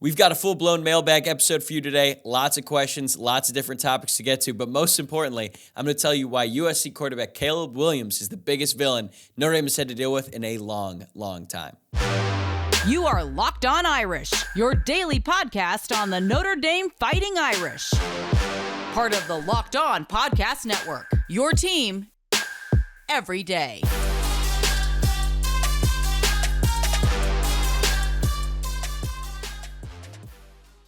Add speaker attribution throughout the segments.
Speaker 1: We've got a full-blown mailbag episode for you today. Lots of questions, lots of different topics to get to, but most importantly, I'm going to tell you why USC quarterback Caleb Williams is the biggest villain Notre Dame has had to deal with in a long, long time.
Speaker 2: You are Locked On Irish, your daily podcast on the Notre Dame Fighting Irish. Part of the Locked On Podcast Network, your team every day.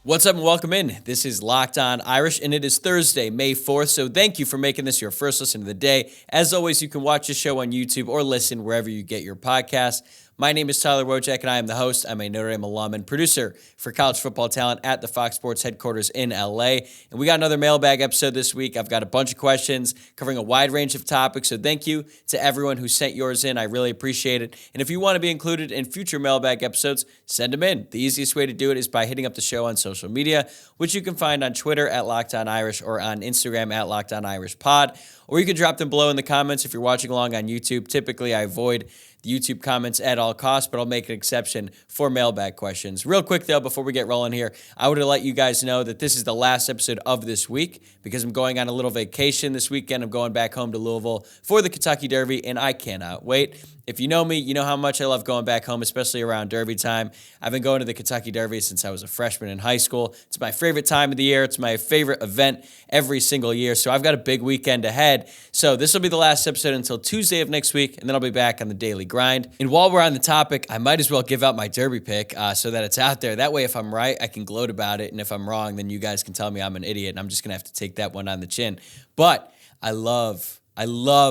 Speaker 1: What's up and welcome in. This is Locked On Irish, and it is Thursday, May 4th, so thank you for making this your first listen of the day. As always, you can watch the show on YouTube or listen wherever you get your podcasts. My name is Tyler Wojciak, and I am the host. I'm a Notre Dame alum and producer for college football talent at the Fox Sports headquarters in LA. And we got another mailbag episode this week. I've got a bunch of questions covering a wide range of topics, so thank you to everyone who sent yours in. I really appreciate it. And if you want to be included in future mailbag episodes, send them in. The easiest way to do it is by hitting up the show on social media, which you can find on Twitter at Locked On Irish or on Instagram at Locked On Irish Pod. Or you can drop them below in the comments if you're watching along on YouTube. Typically, I avoid the YouTube comments at all costs, but I'll make an exception for mailbag questions. Real quick, though, before we get rolling here, I would let you guys know that this is the last episode of this week because I'm going on a little vacation this weekend. I'm going back home to Louisville for the Kentucky Derby, and I cannot wait. If you know me, you know how much I love going back home, especially around Derby time. I've been going to the Kentucky Derby since I was a freshman in high school. It's my favorite time of the year. It's my favorite event every single year, so I've got a big weekend ahead. So this will be the last episode until Tuesday of next week, and then I'll be back on the daily grind. And while we're on the topic, I might as well give out my Derby pick so that it's out there. That way, if I'm right, I can gloat about it, and if I'm wrong, then you guys can tell me I'm an idiot, and I'm just going to have to take that one on the chin. But I love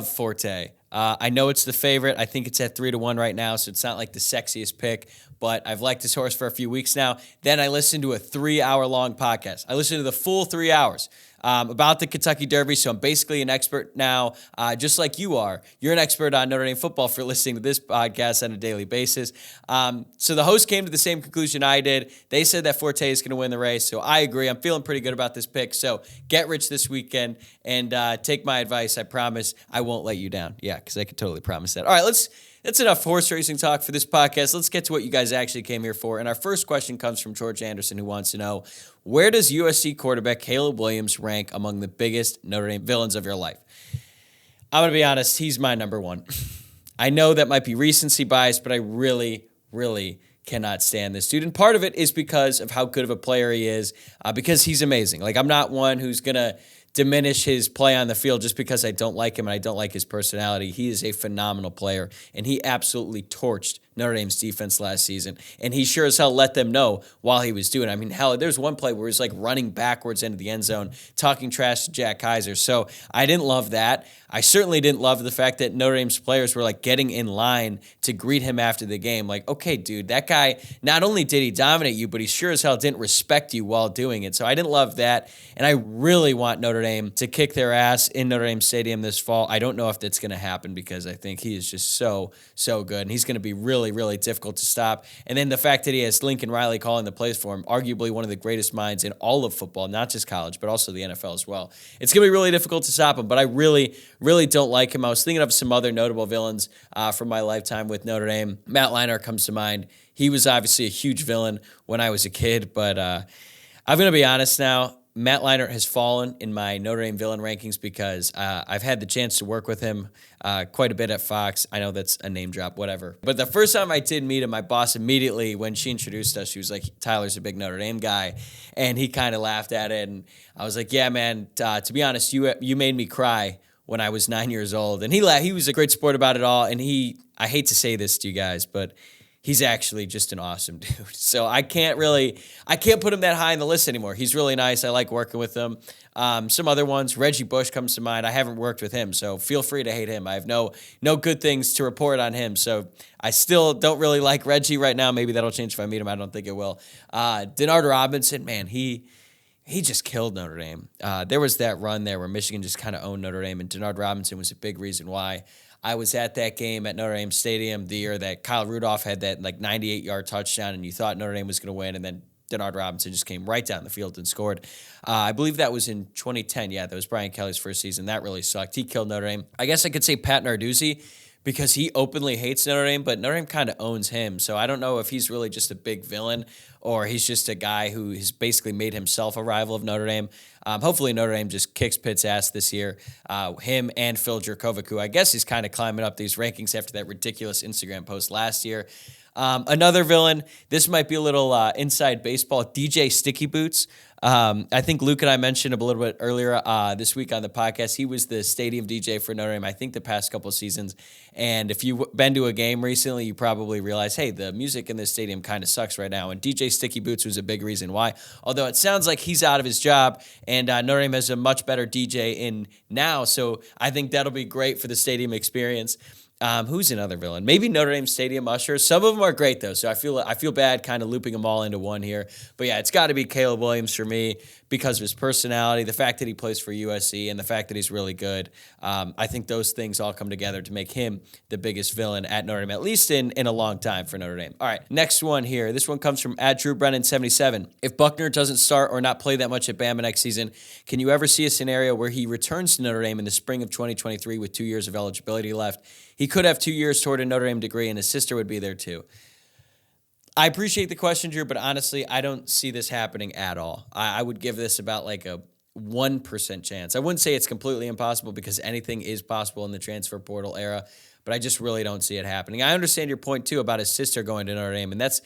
Speaker 1: Forte. I know it's the favorite. I think it's at 3-1 right now, so it's not like the sexiest pick, but I've liked this horse for a few weeks now. Then I listened to a 3-hour-long podcast. I listened to the full 3 hours about the Kentucky Derby, so I'm basically an expert now, just like you are. You're an expert on Notre Dame football for listening to this podcast on a daily basis. So the host came to the same conclusion I did. They said that Forte is going to win the race, so I agree. I'm feeling pretty good about this pick, so get rich this weekend and take my advice. I promise I won't let you down. Yeah, because I could totally promise that. All right, that's enough horse racing talk for this podcast. Let's get to what you guys actually came here for. And our first question comes from George Anderson, who wants to know, where does USC quarterback Caleb Williams rank among the biggest Notre Dame villains of your life? I'm going to be honest, he's my number one. I know that might be recency bias, but I really, really cannot stand this dude. And part of it is because of how good of a player he is, because he's amazing. Like, I'm not one who's going to diminish his play on the field just because I don't like him and I don't like his personality. He is a phenomenal player, and he absolutely torched Notre Dame's defense last season, and he sure as hell let them know while he was doing it. I mean, hell, there's one play where he's like running backwards into the end zone, talking trash to Jack Kaiser. So I didn't love that. I certainly didn't love the fact that Notre Dame's players were like getting in line to greet him after the game. Like, okay, dude, that guy, not only did he dominate you, but he sure as hell didn't respect you while doing it. So I didn't love that, and I really want Notre Dame to kick their ass in Notre Dame Stadium this fall. I don't know if that's going to happen because I think he is just so good, and he's going to be really, really difficult to stop. And then the fact that he has Lincoln Riley calling the plays for him, arguably one of the greatest minds in all of football, not just college, but also the NFL as well. It's going to be really difficult to stop him, but I really, really don't like him. I was thinking of some other notable villains from my lifetime with Notre Dame. Matt Leinart comes to mind. He was obviously a huge villain when I was a kid, but I'm going to be honest now. Matt Leinart has fallen in my Notre Dame villain rankings because I've had the chance to work with him quite a bit at Fox. I know that's a name drop, whatever. But the first time I did meet him, my boss immediately, when she introduced us, she was like, Tyler's a big Notre Dame guy. And he kind of laughed at it. And I was like, yeah, man, to be honest, you made me cry when I was 9 years old. And he was a great sport about it all. And I hate to say this to you guys, but he's actually just an awesome dude. So I can't put him that high on the list anymore. He's really nice. I like working with him. Some other ones, Reggie Bush comes to mind. I haven't worked with him, so feel free to hate him. I have no good things to report on him. So I still don't really like Reggie right now. Maybe that'll change if I meet him. I don't think it will. Denard Robinson, man, he just killed Notre Dame. There was that run there where Michigan just kind of owned Notre Dame, and Denard Robinson was a big reason why. I was at that game at Notre Dame Stadium the year that Kyle Rudolph had that like 98-yard touchdown, and you thought Notre Dame was going to win, and then Denard Robinson just came right down the field and scored. I believe that was in 2010. Yeah, that was Brian Kelly's first season. That really sucked. He killed Notre Dame. I guess I could say Pat Narduzzi because he openly hates Notre Dame, but Notre Dame kind of owns him. So I don't know if he's really just a big villain or he's just a guy who has basically made himself a rival of Notre Dame. Hopefully Notre Dame just kicks Pitt's ass this year. Him and Phil Jurkovec, who I guess is kind of climbing up these rankings after that ridiculous Instagram post last year. Another villain, this might be a little inside baseball, DJ Sticky Boots. I think Luke and I mentioned him a little bit earlier this week on the podcast. He was the stadium DJ for Notre Dame, I think, the past couple of seasons. And if you've been to a game recently, you probably realize, hey, the music in this stadium kind of sucks right now. And DJ Sticky Boots was a big reason why. Although it sounds like he's out of his job, and Notre Dame has a much better DJ in now. So I think that'll be great for the stadium experience. Who's another villain? Maybe Notre Dame Stadium ushers. Some of them are great though, so I feel bad kind of looping them all into one here. But yeah, it's got to be Caleb Williams for me because of his personality, the fact that he plays for USC, and the fact that he's really good. I think those things all come together to make him the biggest villain at Notre Dame, at least in a long time for Notre Dame. All right, next one here. This one comes from @DrewBrennan77. If Buckner doesn't start or not play that much at Bama next season, can you ever see a scenario where he returns to Notre Dame in the spring of 2023 with 2 years of eligibility left? He could have 2 years toward a Notre Dame degree, and his sister would be there too. I appreciate the question, Drew, but honestly, I don't see this happening at all. I would give this about like a 1% chance. I wouldn't say it's completely impossible because anything is possible in the transfer portal era, but I just really don't see it happening. I understand your point, too, about his sister going to Notre Dame, and that's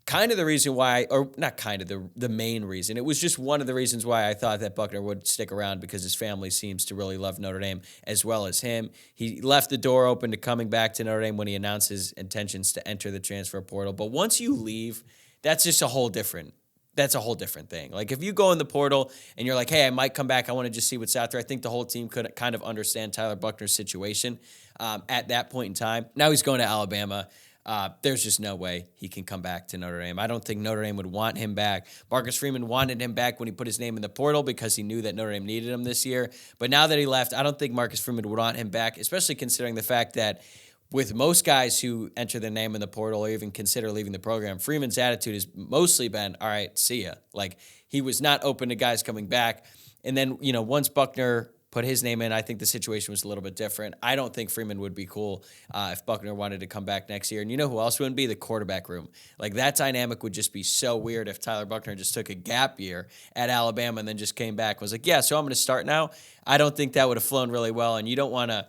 Speaker 1: kind of the reason why, or not kind of, the main reason. It was just one of the reasons why I thought that Buckner would stick around because his family seems to really love Notre Dame as well as him. He left the door open to coming back to Notre Dame when he announced his intentions to enter the transfer portal. But once you leave, that's just a whole different thing. Like if you go in the portal and you're like, hey, I might come back, I want to just see what's out there. I think the whole team could kind of understand Tyler Buchner's situation at that point in time. Now he's going to Alabama. There's just no way he can come back to Notre Dame. I don't think Notre Dame would want him back. Marcus Freeman wanted him back when he put his name in the portal because he knew that Notre Dame needed him this year. But now that he left, I don't think Marcus Freeman would want him back, especially considering the fact that with most guys who enter their name in the portal or even consider leaving the program, Freeman's attitude has mostly been, all right, see ya. Like he was not open to guys coming back. And then, once Buckner put his name in, I think the situation was a little bit different. I don't think Freeman would be cool if Buckner wanted to come back next year. And you know who else wouldn't be? The quarterback room. Like that dynamic would just be so weird if Tyler Buchner just took a gap year at Alabama and then just came back and was like, yeah, so I'm going to start now. I don't think that would have flown really well. And you don't want to,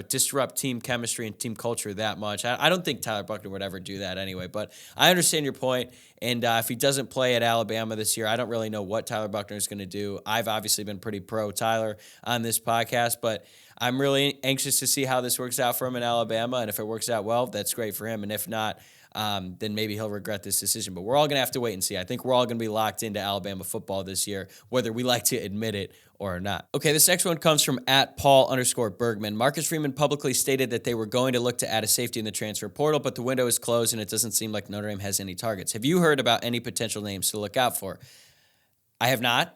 Speaker 1: disrupt team chemistry and team culture that much. I don't think Tyler Buchner would ever do that anyway, but I understand your point. And if he doesn't play at Alabama this year, I don't really know what Tyler Buchner is going to do. I've obviously been pretty pro Tyler on this podcast, but I'm really anxious to see how this works out for him in Alabama. And if it works out well, that's great for him. And if not, then maybe he'll regret this decision. But we're all going to have to wait and see. I think we're all going to be locked into Alabama football this year, whether we like to admit it or not. Okay, this next one comes from @Paul_Bergman. Marcus Freeman publicly stated that they were going to look to add a safety in the transfer portal, but the window is closed and it doesn't seem like Notre Dame has any targets. Have you heard about any potential names to look out for? I have not.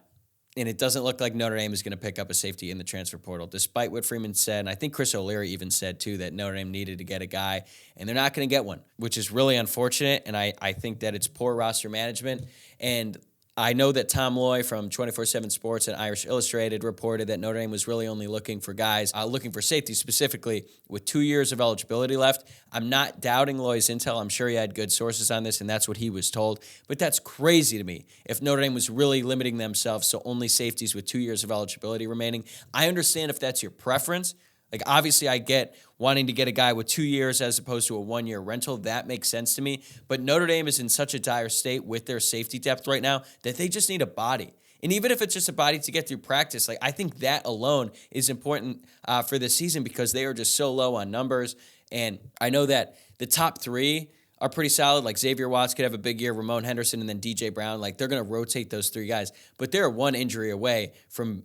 Speaker 1: And it doesn't look like Notre Dame is going to pick up a safety in the transfer portal, despite what Freeman said. And I think Chris O'Leary even said, too, that Notre Dame needed to get a guy, and they're not going to get one, which is really unfortunate. And I think that it's poor roster management. And I know that Tom Loy from 24/7 Sports and Irish Illustrated reported that Notre Dame was really only looking for guys, looking for safety specifically, with 2 years of eligibility left. I'm not doubting Loy's intel. I'm sure he had good sources on this, and that's what he was told. But that's crazy to me. If Notre Dame was really limiting themselves to only safeties with 2 years of eligibility remaining, I understand if that's your preference. Like, obviously, I get wanting to get a guy with 2 years as opposed to a 1 year rental. That makes sense to me. But Notre Dame is in such a dire state with their safety depth right now that they just need a body. And even if it's just a body to get through practice, like I think that alone is important for this season because they are just so low on numbers. And I know that the top three are pretty solid. Like Xavier Watts could have a big year, Ramon Henderson, and then DJ Brown. Like they're going to rotate those three guys. But they're one injury away from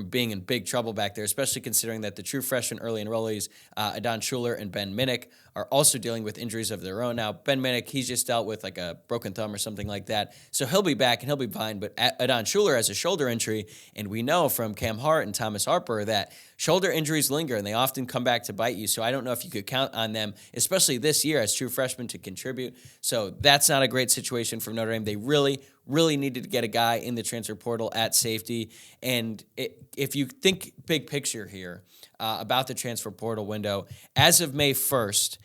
Speaker 1: being in big trouble back there, especially considering that the true freshman early enrollees, Adon Schuler and Ben Minnick, are also dealing with injuries of their own. Now, Ben Minnick, he's just dealt with like a broken thumb or something like that, so he'll be back and he'll be fine. But Adon Schuler has a shoulder injury, and we know from Cam Hart and Thomas Harper that shoulder injuries linger, and they often come back to bite you. So I don't know if you could count on them, especially this year as true freshmen, to contribute. So that's not a great situation for Notre Dame. They really needed to get a guy in the transfer portal at safety. And if you think big picture here, about the transfer portal window. As of May 1st,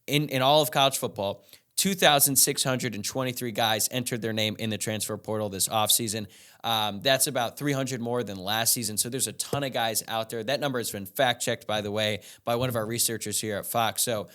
Speaker 1: in all of college football, 2,623 guys entered their name in the transfer portal this offseason. That's about 300 more than last season. So there's a ton of guys out there. That number has been fact-checked, by the way, by one of our researchers here at Fox. So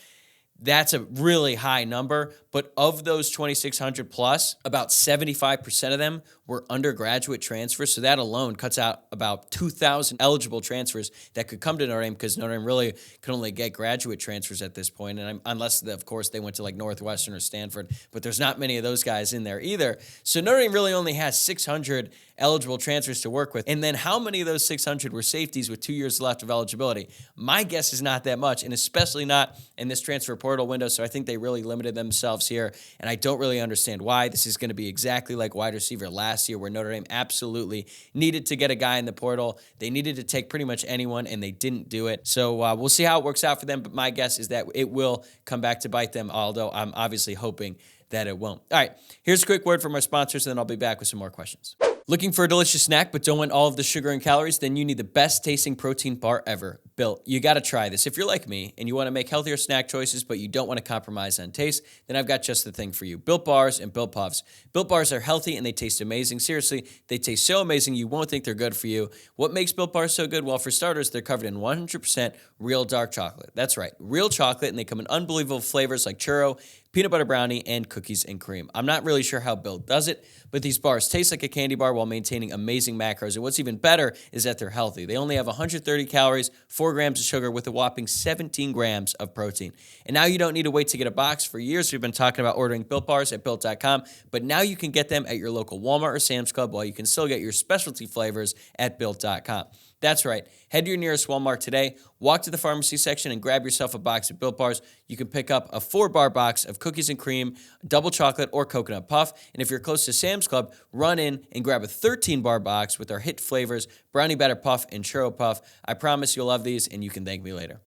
Speaker 1: that's a really high number. But of those 2,600 plus, about 75% of them were undergraduate transfers. So that alone cuts out about 2,000 eligible transfers that could come to Notre Dame, because Notre Dame really can only get graduate transfers at this point. And unless, of course, they went to like Northwestern or Stanford. But there's not many of those guys in there either. So Notre Dame really only has 600 eligible transfers to work with. And then how many of those 600 were safeties with 2 years left of eligibility? My guess is not that much, and especially not in this transfer portal window. So I think they really limited themselves here, and I don't really understand why. This is going to be exactly like wide receiver last year, where Notre Dame absolutely needed to get a guy in the portal. They needed to take pretty much anyone, and they didn't do it. So we'll see how it works out for them, but my guess is that it will come back to bite them, although I'm obviously hoping that it won't. All right, here's a quick word from our sponsors, and then I'll be back with some more questions. Looking for a delicious snack but don't want all of the sugar and calories? Then you need the best tasting protein bar ever, Built. You got to try this. If you're like me and you want to make healthier snack choices but you don't want to compromise on taste, then I've got just the thing for you. Built Bars and Built Puffs. Built Bars are healthy and they taste amazing. Seriously, they taste so amazing you won't think they're good for you. What makes Built Bars so good? Well, for starters, they're covered in 100% real dark chocolate. That's right, real chocolate, and they come in unbelievable flavors like churro, peanut butter brownie, and cookies and cream. I'm not really sure how Built does it, but these bars taste like a candy bar while maintaining amazing macros. And what's even better is that they're healthy. They only have 130 calories, 4 grams of sugar, with a whopping 17 grams of protein. And now you don't need to wait to get a box. For years, we've been talking about ordering Built Bars at Built.com, but now you can get them at your local Walmart or Sam's Club, while you can still get your specialty flavors at Built.com. That's right. Head to your nearest Walmart today, walk to the pharmacy section, and grab yourself a box of Built Bars. You can pick up a 4-bar box of cookies and cream, double chocolate, or coconut puff. And if you're close to Sam's Club, run in and grab a 13-bar box with our hit flavors, brownie batter puff and churro puff. I promise you'll love these, and you can thank me later.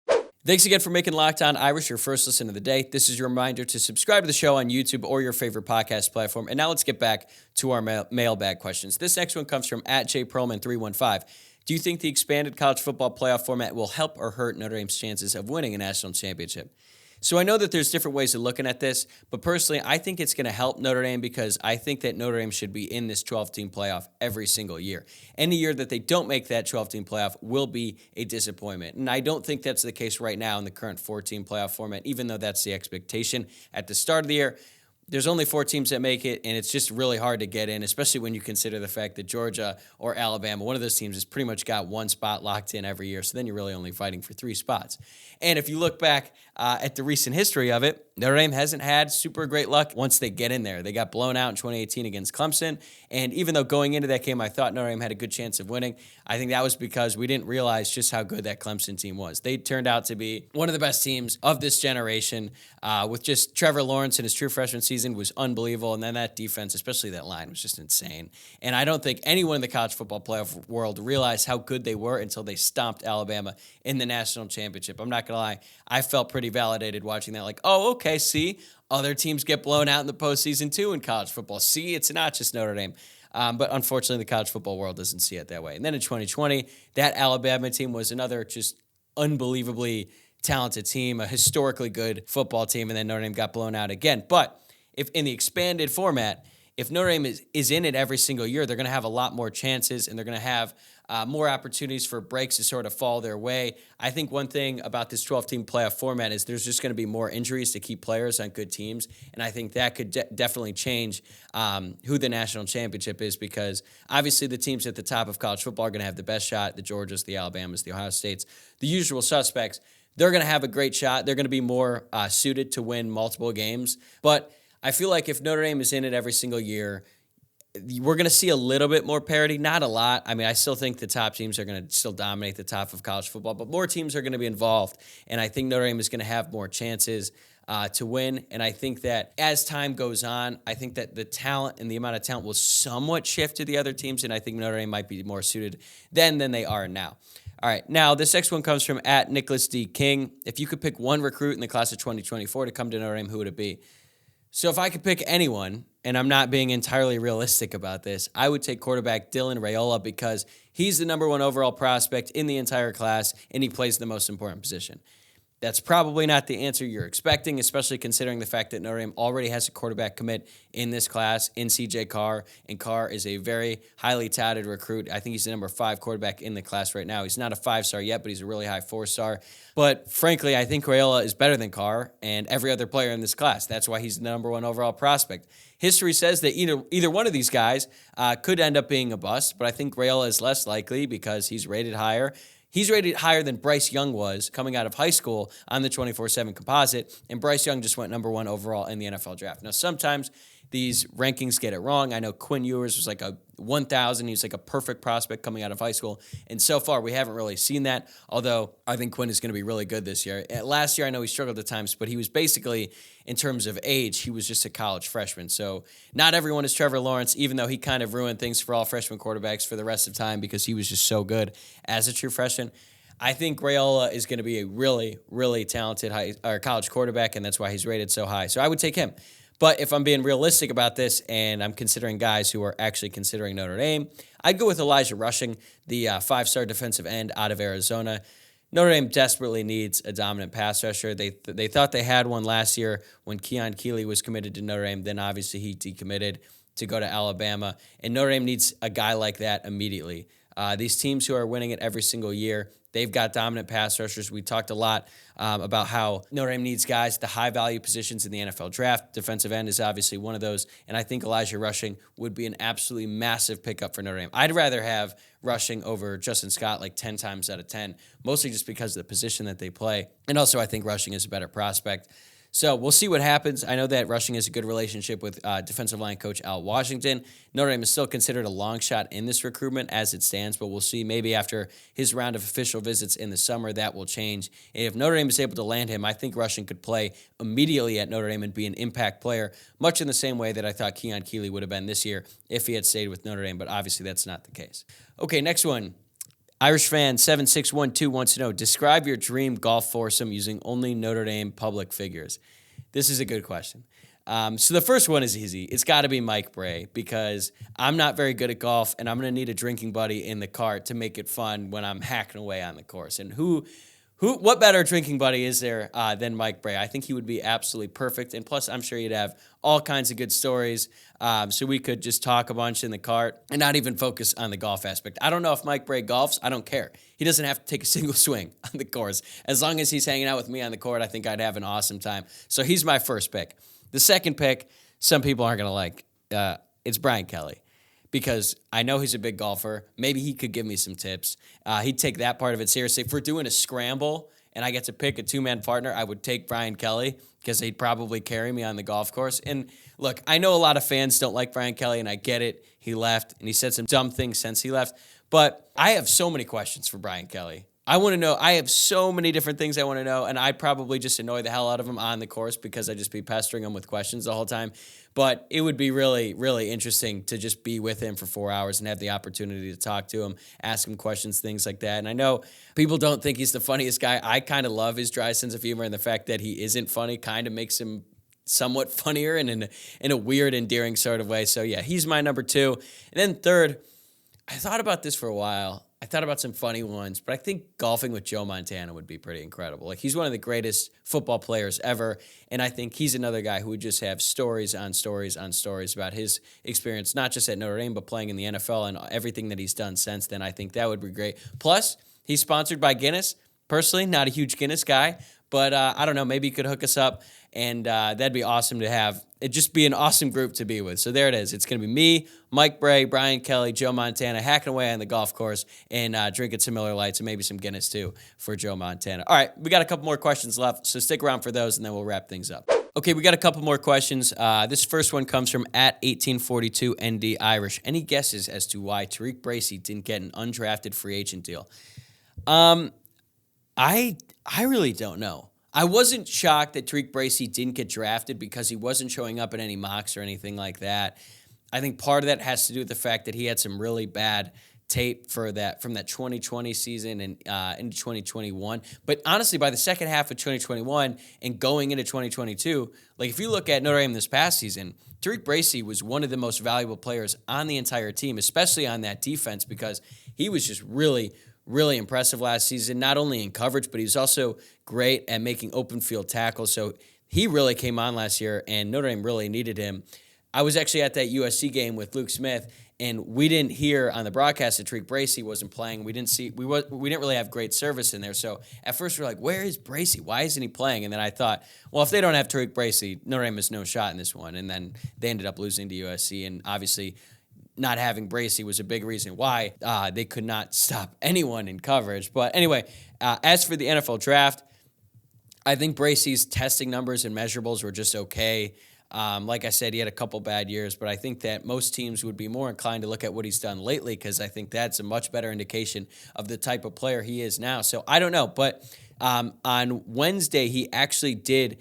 Speaker 1: Thanks again for making Locked On Irish your first listen of the day. This is your reminder to subscribe to the show on YouTube or your favorite podcast platform. And now let's get back to our mailbag questions. This next one comes from @JPerlman315. Do you think the expanded college football playoff format will help or hurt Notre Dame's chances of winning a national championship? So I know that there's different ways of looking at this, but personally, I think it's going to help Notre Dame, because I think that Notre Dame should be in this 12-team playoff every single year. Any year that they don't make that 12-team playoff will be a disappointment. And I don't think that's the case right now in the current 4-team playoff format, even though that's the expectation at the start of the year. There's only 4 teams that make it, and it's just really hard to get in, especially when you consider the fact that Georgia or Alabama, one of those teams, has pretty much got one spot locked in every year. So then you're really only fighting for 3 spots. And if you look back at the recent history of it, Notre Dame hasn't had super great luck once they get in there. They got blown out in 2018 against Clemson, and even though going into that game I thought Notre Dame had a good chance of winning, I think that was because we didn't realize just how good that Clemson team was. They turned out to be one of the best teams of this generation, with just Trevor Lawrence in his true freshman season was unbelievable, and then that defense, especially that line, was just insane. And I don't think anyone in the college football playoff world realized how good they were until they stomped Alabama in the national championship. I'm not going to lie, I felt pretty validated watching that, like, oh, okay, see, other teams get blown out in the postseason too in college football. See, it's not just Notre Dame. But unfortunately, the college football world doesn't see it that way. And then in 2020, that Alabama team was another just unbelievably talented team, a historically good football team, and then Notre Dame got blown out again. But if in the expanded format, if Notre Dame is in it every single year, they're going to have a lot more chances, and they're going to have more opportunities for breaks to sort of fall their way. I think one thing about this 12-team playoff format is there's just going to be more injuries to keep players on good teams, and I think that could definitely change who the national championship is, because obviously the teams at the top of college football are going to have the best shot, the Georgias, the Alabamas, the Ohio States, the usual suspects. They're going to have a great shot. They're going to be more suited to win multiple games, but I feel like if Notre Dame is in it every single year, we're going to see a little bit more parity, not a lot. I mean, I still think the top teams are going to still dominate the top of college football, but more teams are going to be involved, and I think Notre Dame is going to have more chances to win. And I think that as time goes on, I think that the talent and the amount of talent will somewhat shift to the other teams, and I think Notre Dame might be more suited then than they are now. All right, now this next one comes from @Nicholas D. King. If you could pick one recruit in the class of 2024 to come to Notre Dame, who would it be? So if I could pick anyone, and I'm not being entirely realistic about this, I would take quarterback Dylan Raiola because he's the number 1 overall prospect in the entire class, and he plays the most important position. That's probably not the answer you're expecting, especially considering the fact that Notre Dame already has a quarterback commit in this class in C.J. Carr, and Carr is a very highly touted recruit. I think he's the number 5 quarterback in the class right now. He's not a 5-star yet, but he's a really high 4-star. But frankly, I think Raiola is better than Carr and every other player in this class. That's why he's the number 1 overall prospect. History says that either one of these guys could end up being a bust, but I think Raiola is less likely because he's rated higher. He's rated higher than Bryce Young was coming out of high school on the 24/7 composite, and Bryce Young just went number 1 overall in the NFL draft. Now, sometimes these rankings get it wrong. I know Quinn Ewers was like a 1,000. He was like a perfect prospect coming out of high school, and so far we haven't really seen that, although I think Quinn is going to be really good this year. Last year, I know he struggled at times, but he was basically, in terms of age, he was just a college freshman. So not everyone is Trevor Lawrence, even though he kind of ruined things for all freshman quarterbacks for the rest of time because he was just so good as a true freshman. I think Raiola is going to be a really, really talented college quarterback, and that's why he's rated so high. So I would take him. But if I'm being realistic about this and I'm considering guys who are actually considering Notre Dame, I'd go with Elijah Rushing, the 5-star defensive end out of Arizona. Notre Dame desperately needs a dominant pass rusher. They thought they had one last year when Keon Keeley was committed to Notre Dame. Then obviously he decommitted to go to Alabama. And Notre Dame needs a guy like that immediately. These teams who are winning it every single year, they've got dominant pass rushers. We talked a lot about how Notre Dame needs guys at the high-value positions in the NFL draft. Defensive end is obviously one of those, and I think Elijah Rushing would be an absolutely massive pickup for Notre Dame. I'd rather have Rushing over Justin Scott like 10 times out of 10, mostly just because of the position that they play. And also I think Rushing is a better prospect. So we'll see what happens. I know that Rushing has a good relationship with defensive line coach Al Washington. Notre Dame is still considered a long shot in this recruitment as it stands, but we'll see. Maybe after his round of official visits in the summer, that will change. And if Notre Dame is able to land him, I think Rushing could play immediately at Notre Dame and be an impact player, much in the same way that I thought Keon Keeley would have been this year if he had stayed with Notre Dame, but obviously that's not the case. Okay, next one. Irish fan 7612 wants to know, describe your dream golf foursome using only Notre Dame public figures. This is a good question. So the first one is easy. It's got to be Mike Bray because I'm not very good at golf, and I'm going to need a drinking buddy in the cart to make it fun when I'm hacking away on the course. And what better drinking buddy is there than Mike Bray? I think he would be absolutely perfect. And plus, I'm sure he'd have all kinds of good stories. So we could just talk a bunch in the cart and not even focus on the golf aspect. I don't know if Mike Bray golfs. I don't care. He doesn't have to take a single swing on the course. As long as he's hanging out with me on the court, I think I'd have an awesome time. So he's my first pick. The second pick, some people aren't going to like. It's Brian Kelly. Because I know he's a big golfer. Maybe he could give me some tips. He'd take that part of it seriously. If we're doing a scramble and I get to pick a two-man partner, I would take Brian Kelly because he'd probably carry me on the golf course. And look, I know a lot of fans don't like Brian Kelly, and I get it. He left, and he said some dumb things since he left. But I have so many questions for Brian Kelly. I want to know. I have so many different things I want to know, and I'd probably just annoy the hell out of him on the course because I'd just be pestering him with questions the whole time. But it would be really, really interesting to just be with him for 4 hours and have the opportunity to talk to him, ask him questions, things like that. And I know people don't think he's the funniest guy. I kind of love his dry sense of humor, and the fact that he isn't funny kind of makes him somewhat funnier and in a weird, endearing sort of way. So, yeah, he's my number two. And then third, I thought about this for a while. I thought about some funny ones, but I think golfing with Joe Montana would be pretty incredible. Like, he's one of the greatest football players ever, and I think he's another guy who would just have stories on stories on stories about his experience, not just at Notre Dame, but playing in the NFL and everything that he's done since then. I think that would be great. Plus, he's sponsored by Guinness. Personally, not a huge Guinness guy, but I don't know, maybe he could hook us up, and that'd be awesome to have. It'd just be an awesome group to be with. So there it is. It's going to be me, Mike Bray, Brian Kelly, Joe Montana, hacking away on the golf course and drinking some Miller Lights and maybe some Guinness too for Joe Montana. All right, we got a couple more questions left, so stick around for those, and then we'll wrap things up. Okay, we got a couple more questions. This first one comes from @1842ND Irish. Any guesses as to why Tariq Bracey didn't get an undrafted free agent deal? I really don't know. I wasn't shocked that Tariq Bracey didn't get drafted because he wasn't showing up in any mocks or anything like that. I think part of that has to do with the fact that he had some really bad tape for that from that 2020 season and into 2021. But honestly, by the second half of 2021 and going into 2022, like if you look at Notre Dame this past season, Tariq Bracey was one of the most valuable players on the entire team, especially on that defense, because he was just really, really impressive last season, not only in coverage, but he was also great at making open field tackles. So he really came on last year, and Notre Dame really needed him. I was actually at that USC game with Luke Smith, and we didn't hear on the broadcast that Tariq Bracey wasn't playing. We didn't really have great service in there. So at first we were like, where is Bracey? Why isn't he playing? And then I thought, well, if they don't have Tariq Bracey, Notre Dame has no shot in this one. And then they ended up losing to USC, and obviously not having Bracey was a big reason why they could not stop anyone in coverage. But anyway, as for the NFL draft, I think Bracey's testing numbers and measurables were just okay. Like I said, he had a couple bad years, but I think that most teams would be more inclined to look at what he's done lately, because I think that's a much better indication of the type of player he is now. So I don't know, but on Wednesday, he actually did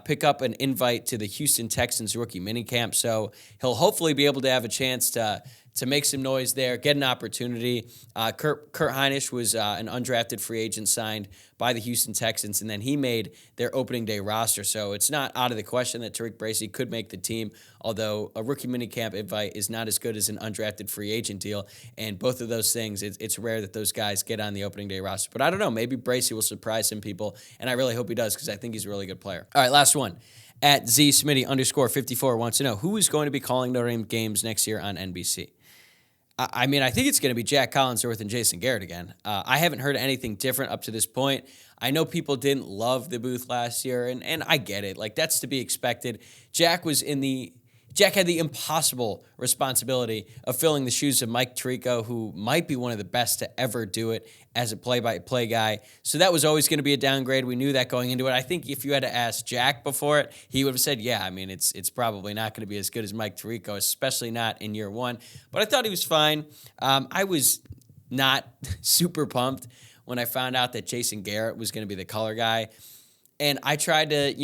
Speaker 1: pick up an invite to the Houston Texans rookie minicamp, so he'll hopefully be able to have a chance to make some noise there, get an opportunity. Kurt Hinish was an undrafted free agent signed by the Houston Texans, and then he made their opening day roster. So it's not out of the question that Tariq Bracey could make the team, although a rookie minicamp invite is not as good as an undrafted free agent deal. And both of those things, it's rare that those guys get on the opening day roster. But I don't know, maybe Bracey will surprise some people, and I really hope he does, because I think he's a really good player. All right, last one. At @ZSmitty_54 wants to know who is going to be calling Notre Dame games next year on NBC. I mean, I think it's going to be Jack Collinsworth and Jason Garrett again. I haven't heard anything different up to this point. I know people didn't love the booth last year, and I get it. Like, that's to be expected. Jack had the impossible responsibility of filling the shoes of Mike Tirico, who might be one of the best to ever do it as a play-by-play guy. So that was always going to be a downgrade. We knew that going into it. I think if you had to ask Jack before it, he would have said, yeah, I mean, it's probably not going to be as good as Mike Tirico, especially not in year one. But I thought he was fine. I was not super pumped when I found out that Jason Garrett was going to be the color guy. And I tried to,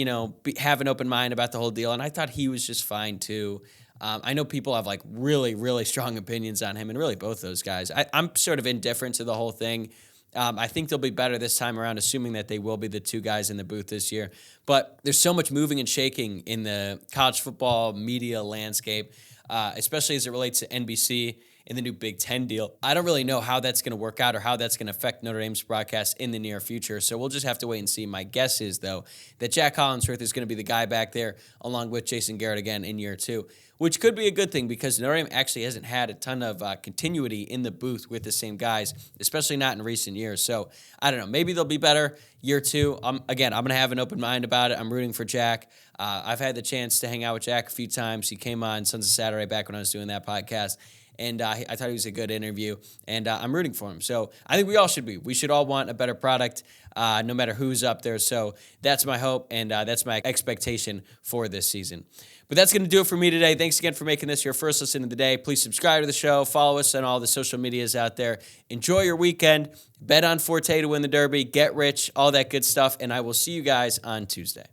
Speaker 1: have an open mind about the whole deal, and I thought he was just fine too. I know people have like really, really strong opinions on him, and really both those guys. I'm sort of indifferent to the whole thing. I think they'll be better this time around, assuming that they will be the two guys in the booth this year. But there's so much moving and shaking in the college football media landscape, especially as it relates to NBC in the new Big Ten deal. I don't really know how that's going to work out or how that's going to affect Notre Dame's broadcast in the near future, so we'll just have to wait and see. My guess is, though, that Jack Collinsworth is going to be the guy back there, along with Jason Garrett again in year two, which could be a good thing, because Notre Dame actually hasn't had a ton of continuity in the booth with the same guys, especially not in recent years. So I don't know. Maybe they'll be better year two. Again, I'm going to have an open mind about it. I'm rooting for Jack. I've had the chance to hang out with Jack a few times. He came on Sons of Saturday back when I was doing that podcast. And I thought he was a good interview, and I'm rooting for him. So I think we all should be. We should all want a better product, no matter who's up there. So that's my hope, and that's my expectation for this season. But that's going to do it for me today. Thanks again for making this your first listen of the day. Please subscribe to the show. Follow us on all the social medias out there. Enjoy your weekend. Bet on Forte to win the Derby. Get rich. All that good stuff. And I will see you guys on Tuesday.